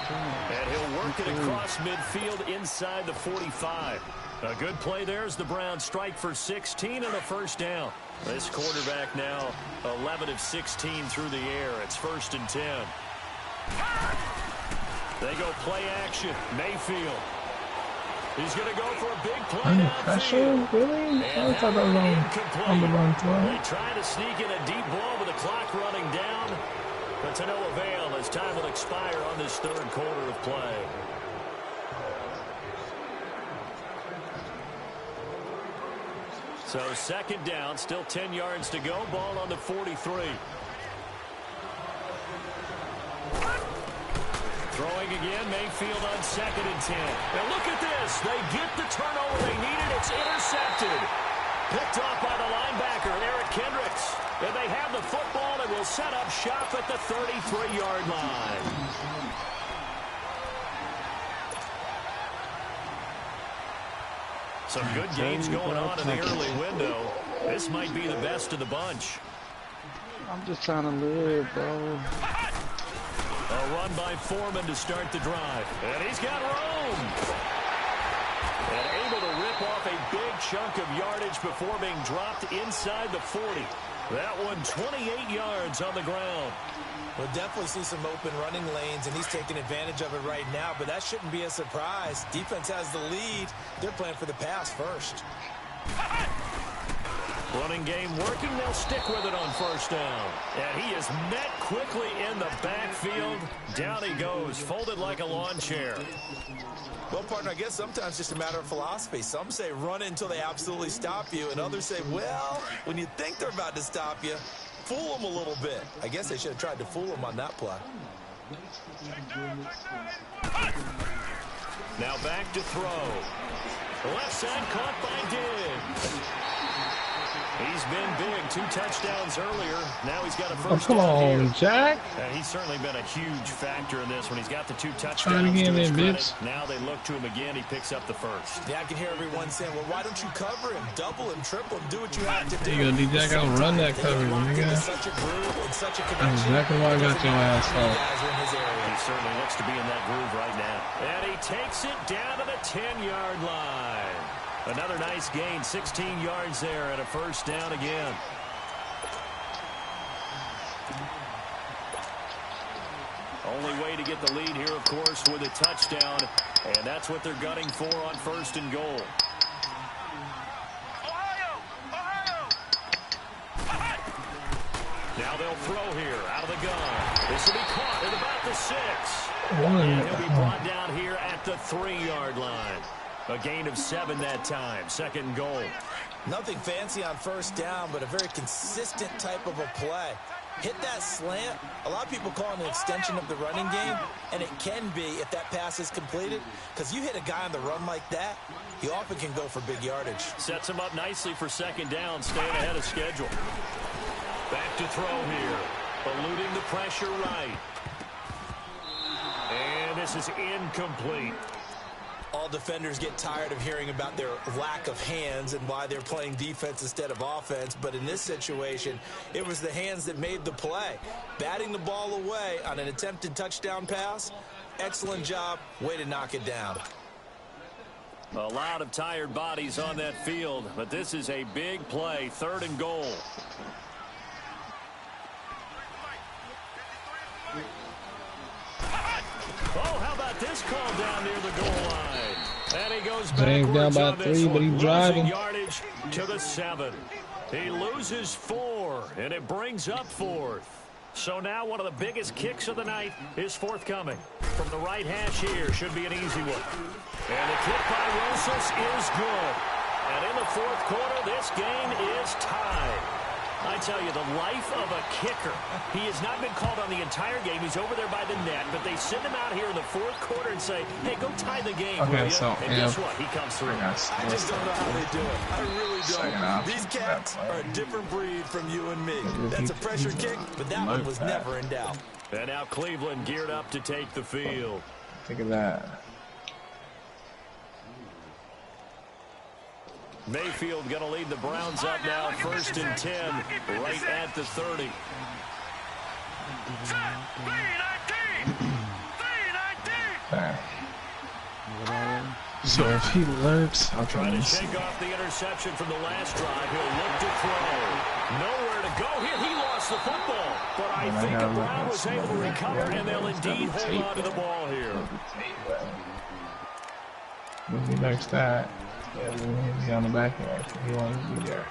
And he'll work it across midfield inside the 45. A good play there as the Browns strike for 16 and a 1st down. This quarterback now 11 of 16 through the air. It's 1st and 10. They go play action. Mayfield. He's going to go for a big play downfield. Really? I thought that was on the run play. They try to sneak in a deep ball with the clock running down, but to no avail as time will expire on this 3rd quarter of play. So 2nd down, still 10 yards to go. Ball on the 43. Throwing again, Mayfield on 2nd and 10. And look at this. They get the turnover they needed. It's intercepted. Picked off by the linebacker, Eric Kendricks. And they have the football and will set up shop at the 33-yard line. Some good games going on in the early window. This might be the best of the bunch. I'm just trying to live, bro. A run by Foreman to start the drive. And he's got room. And able to rip off a big chunk of yardage before being dropped inside the 40. That one 28 yards on the ground. We'll definitely see some open running lanes, and he's taking advantage of it right now, but that shouldn't be a surprise. Defense has the lead. They're playing for the pass first. Running game working. They'll stick with it on first down. And he is met quickly in the backfield. Down he goes, folded like a lawn chair. Well, partner, I guess sometimes it's just a matter of philosophy. Some say run until they absolutely stop you, and others say, well, when you think they're about to stop you, fool them a little bit. I guess they should have tried to fool them on that play. Now back to throw. Left side caught by Diggs. He's been big. 2 touchdowns earlier. Now he's got a first down. Come on, here. Jack. He's certainly been a huge factor in this when he's got the 2 touchdowns. Try it again, then, bitch. Now they look to him again. He picks up the first. Yeah, I can hear everyone saying, well, why don't you cover him, double him, triple him, do what you have to do. You go, DJ, I gotta run that coverage, nigga. That's exactly why I got your ass off. He certainly looks to be in that groove right now. And he takes it down to the 10-yard line. Another nice gain, 16 yards there and a first down again. Only way to get the lead here, of course, with a touchdown, and that's what they're gunning for on first and goal. Now they'll throw here out of the gun. This will be caught at about the 6. And he'll be brought down here at the 3-yard line. A gain of 7 that time. Second and goal. Nothing fancy on first down, but a very consistent type of a play. Hit that slant. A lot of people call it an extension of the running game, and it can be if that pass is completed, because you hit a guy on the run like that, he often can go for big yardage. Sets him up nicely for second down, staying ahead of schedule. Back to throw here. Eluding the pressure right. And this is incomplete. All defenders get tired of hearing about their lack of hands and why they're playing defense instead of offense. But in this situation, it was the hands that made the play. Batting the ball away on an attempted touchdown pass. Excellent job. Way to knock it down. A lot of tired bodies on that field, but this is a big play. Third and goal. Oh, how about this call down near the goal line? And he goes James down by 3, but he's driving. Yardage to the 7. He loses 4, and it brings up 4th. So now one of the biggest kicks of the night is forthcoming. From the right hash here, should be an easy one. And the kick by Rosas is good. And in the 4th quarter, this game is tied. I tell you, the life of a kicker. He has not been called on the entire game. He's over there by the net, but they send him out here in the 4th quarter and say, hey, go tie the game, will you? So, and guess what? He comes through. I just don't know how they do it. I really don't. These cats are a different breed from you and me. That's a pressure kick, but that one was never in doubt. And now Cleveland geared up to take the field. Think of that. Mayfield going to lead the Browns up now, 1st and 10, right at the 30. So if he lurks, I'll try to shake off the interception from the last drive. He'll look to throw. Nowhere to go here. He lost the football. But I think the Brown was able to recover, and they'll indeed hold on to the ball here. When he lurks that, he's on the back end. He wants to be there.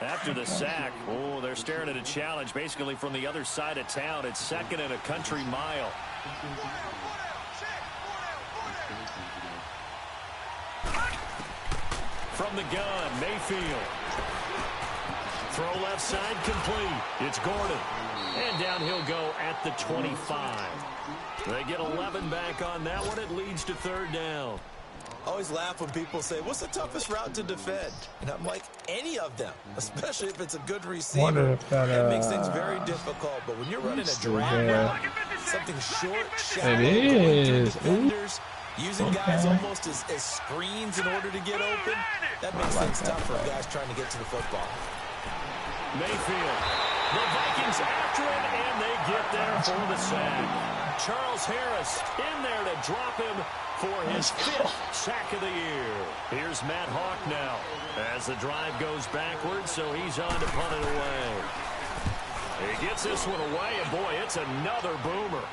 After the sack, oh, they're staring at a challenge basically from the other side of town. It's 2nd and a country mile. From the gun, Mayfield. Throw left side complete. It's Gordon. And down he'll go at the 25. They get 11 back on that one. It leads to 3rd down. I always laugh when people say, what's the toughest route to defend? And I'm like, any of them, especially if it's a good receiver. That makes things very difficult. But when you're running a drag route, something short, shallow, going through defenders, using guys almost as screens in order to get open, that makes things tough for guys trying to get to the football. Mayfield. The Vikings after him, and they get there for the sack. Charles Harris in there to drop him for his 5th sack of the year. Here's Matt Hawk now as the drive goes backwards, so he's on to punt it away. He gets this one away, and boy, it's another boomer.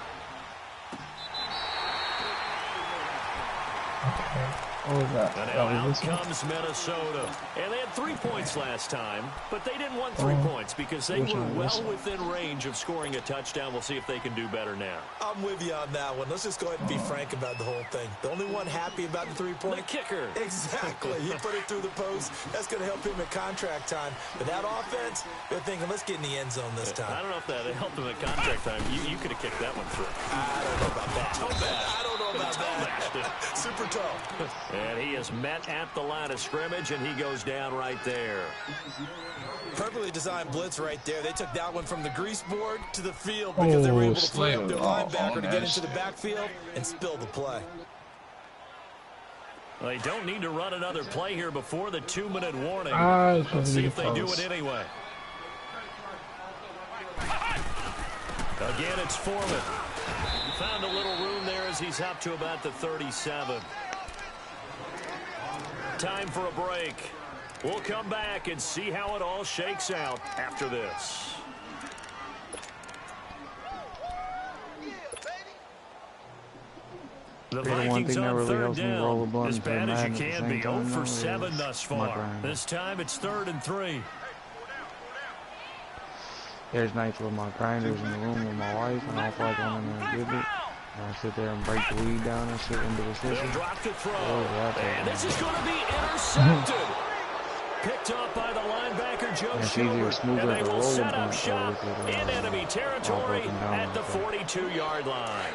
What was that? And now out comes Minnesota. And they had 3 points last time, but they didn't want 3 points because they were well within range of scoring a touchdown. We'll see if they can do better now. I'm with you on that one. Let's just go ahead and be frank about the whole thing. The only one happy about the 3-point. The kicker. Exactly. He put it through the post. That's going to help him at contract time. But that offense, they're thinking, let's get in the end zone this time. I don't know if that helped him at contract time. You could have kicked that one through. I don't know about that. I don't know about that. Super tough. And he is met at the line of scrimmage, and he goes down right there. Perfectly designed blitz right there. They took that one from the grease board to the field because they were able to free up their linebacker to get into the backfield and spill the play. Well, they don't need to run another play here before the 2-minute warning. Let's see if they do it anyway. Again, it's Foreman. Found a little room there as he's up to about the 37. Time for a break. We'll come back and see how it all shakes out after this. The Vikings on third down. As bad as you can be, 0 for 7 thus far. This time it's 3rd and 3. There's nights with my grinders in the room with my wife, and I don't feel like I'm in there and give it. And I sit there and break the weed down and shit into the system. They'll drop to throw. And this is going to be intercepted. Picked up by the linebacker, Joe Schubert. And they will set up shop in enemy territory at the 42-yard line.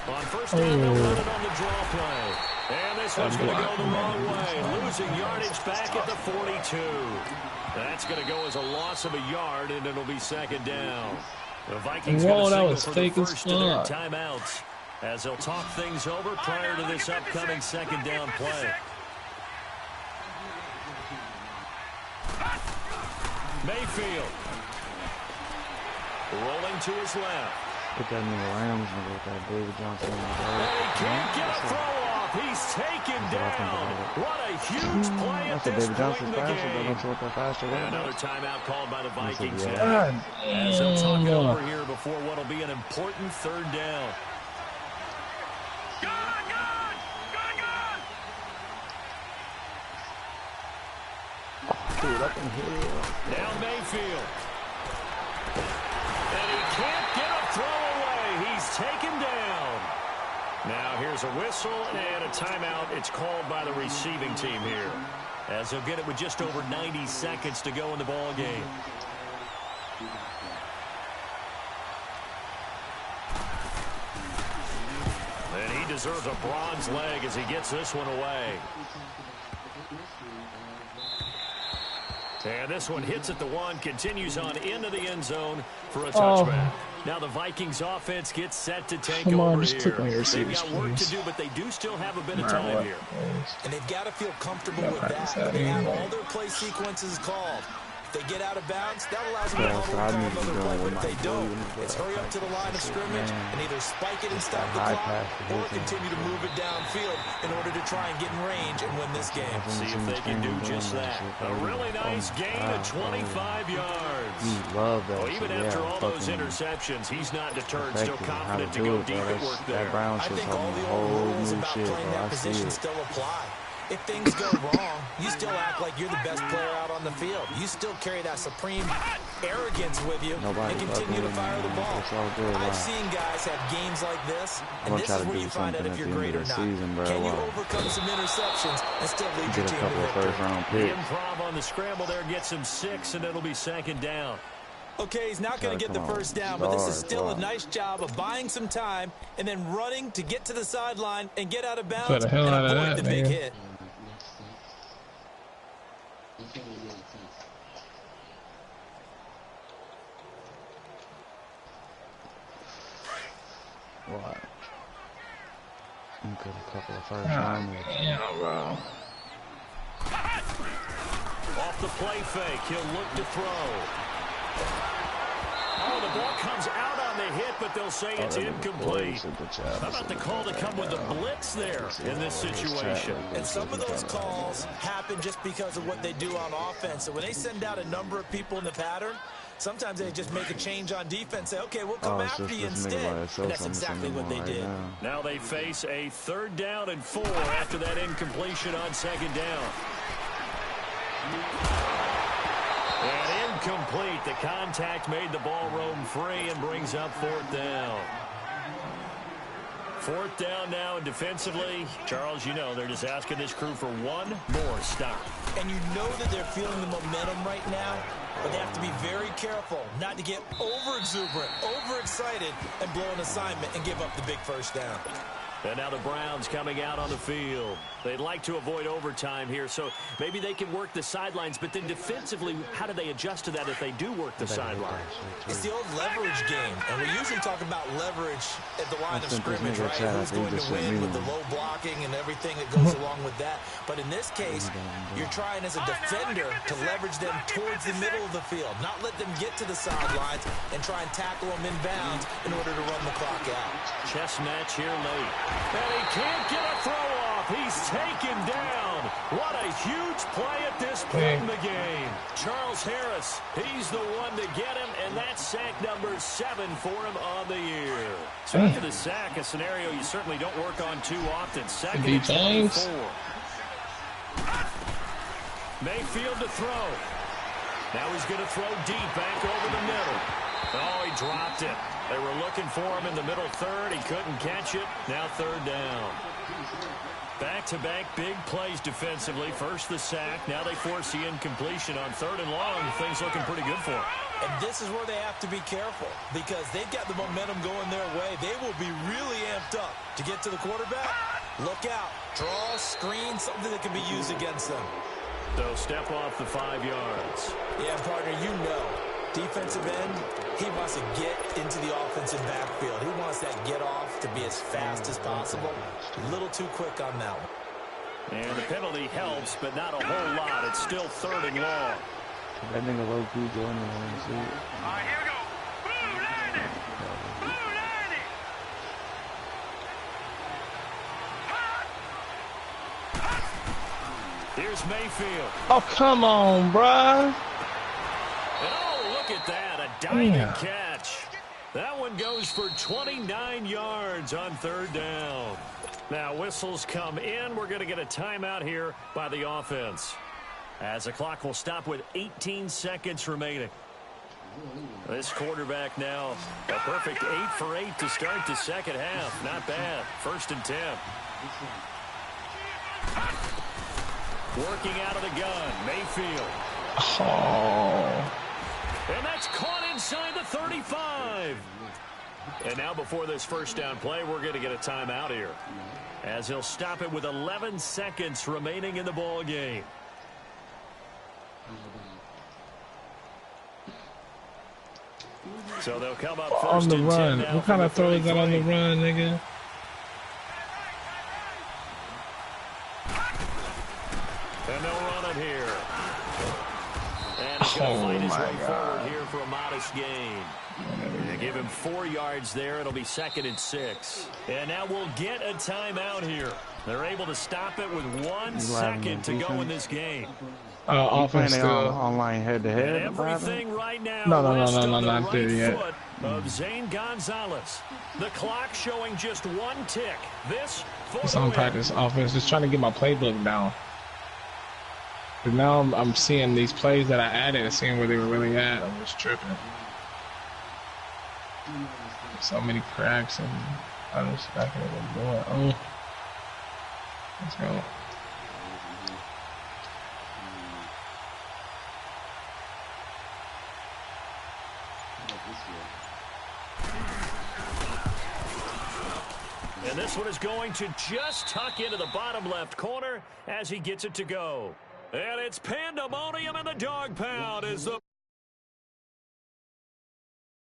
On first down, they'll run it on the draw play. And this one's going to go the wrong way. Losing yardage back at the 42. That's going to go as a loss of a yard, and it'll be 2nd down. The Vikings going to signal for the first of their timeouts as they'll talk things over prior to this upcoming 2nd down play. Mayfield. Rolling to his left. Put that nigga Rams with that David Johnson in the And he can't get a throw off. He's taken down. What a huge play at this point in the game. And another timeout called by the Vikings. As they'll talk it over here before what will be an important 3rd down. Dude, up in here. Down Mayfield. And he can't get a throw away. He's taken down. Now here's a whistle and a timeout. It's called by the receiving team here, as they'll get it with just over 90 seconds to go in the ball game. And he deserves a bronze leg as he gets this one away. And this one hits at the 1, continues on into the end zone for a touchback. Now the Vikings offense gets set to take over here. They've got work to do, but they do still have a bit of time here. And they've got to feel comfortable with that. They have all their play sequences called. If they get out of bounds, that allows them to huddle and call another play. But if they don't, it's hurry up to the line of scrimmage and either spike it and stop the clock or continue to move it downfield in order to try and get in range and win this game. See if they can do just that. A really nice gain of 25 yards. Love that. Well, even after all those interceptions, he's not deterred, still confident to go deep at work there. I think all the old rules about playing that position still apply. If things go wrong, you still act like you're the best player out on the field. You still carry that supreme arrogance with you and continue to fire the ball. I've seen guys have games like this, and this is where you find out if you're great or not. Can you overcome some interceptions and still lead your team to victory? The improv on the scramble there gets him 6, and it'll be 2nd down. Okay, he's not going to get the first down, but this is still a nice job of buying some time and then running to get to the sideline and get out of bounds and avoid the big hit. What? Got a couple of first rounders. Yeah, bro. Off the play fake, he'll look to throw. Oh, the ball comes out on the hit it, but they'll say it's incomplete. How about the call to come with the blitz there in this situation? And some of those calls happen just because of what they do on offense. So when they send out a number of people in the pattern, sometimes they just make a change on defense, say, okay, we'll come after you instead. And that's exactly what they did. Now they face a 3rd down and 4 after that incompletion on 2nd down. And incomplete. The contact made the ball roam free and brings up 4th down. 4th down now, and defensively, Charles, you know, they're just asking this crew for one more stop. And you know that they're feeling the momentum right now, but they have to be very careful not to get over-exuberant, overexcited, and blow an assignment and give up the big 1st down. And now the Browns coming out on the field. They'd like to avoid overtime here, so maybe they can work the sidelines, but then defensively, how do they adjust to that if they do work the sidelines? It's the old leverage game, and we usually talk about leverage at the line of scrimmage, right? Who's going to win with the low blocking and everything that goes along with that. But in this case, you're trying as a defender to leverage them towards the middle of the field, not let them get to the sidelines and try and tackle them inbounds in order to run the clock out. Chess match here late. And he can't get a throw off. He's taken down. What a huge play at this point in the game. Charles Harris, he's the one to get him, and that's sack number 7 for him on the year. So after the sack, a scenario you certainly don't work on too often. 2nd and 24. Mayfield to throw. Now he's going to throw deep back over the middle. Oh, he dropped it. They were looking for him in the middle 3rd. He couldn't catch it. Now 3rd down. Back-to-back big plays defensively. First the sack. Now they force the incompletion on 3rd and long. Things looking pretty good for them. And this is where they have to be careful because they've got the momentum going their way. They will be really amped up to get to the quarterback. Look out. Draw, screen, something that can be used against them. So step off the 5 yards. Yeah, partner, you know. Defensive end, he wants to get into the offensive backfield. He wants that get off to be as fast as possible. A little too quick on that one. And the penalty helps, but not a whole lot. It's still 3rd and long. That nigga low-key going in and see it. All right, here we go. Blue 90. Blue 90. Here's Mayfield. Oh, come on, bruh. Look at that, a diving catch. That one goes for 29 yards on 3rd down. Now whistles come in. We're going to get a timeout here by the offense, as the clock will stop with 18 seconds remaining. This quarterback now a perfect 8 for 8 to start the 2nd half. Not bad. 1st and 10. Working out of the gun, Mayfield. Oh. And that's caught inside the 35. And now before this 1st down play, we're going to get a timeout here, as he'll stop it with 11 seconds remaining in the ball game. So they'll come up first on the and run. 10 now. What kind of throw is that on the run, nigga? And they'll run it here. And he's going to fight his way forward here for a modest gain. They give him 4 yards there. It'll be 2nd and 6. And now we'll get a timeout here. They're able to stop it with 1 second to go in this game. Offense still online head-to-head. Everything right now. No, not there yet. Of Zane Gonzalez. The clock showing just 1 tick. This It's on practice offense. Just trying to get my playbook down. But now I'm seeing these plays that I added and seeing where they were really at. I'm just tripping. So many cracks and I was back in the door. Oh, let's go. And this one is going to just tuck into the bottom left corner as he gets it to go. And it's pandemonium in the dog pound as the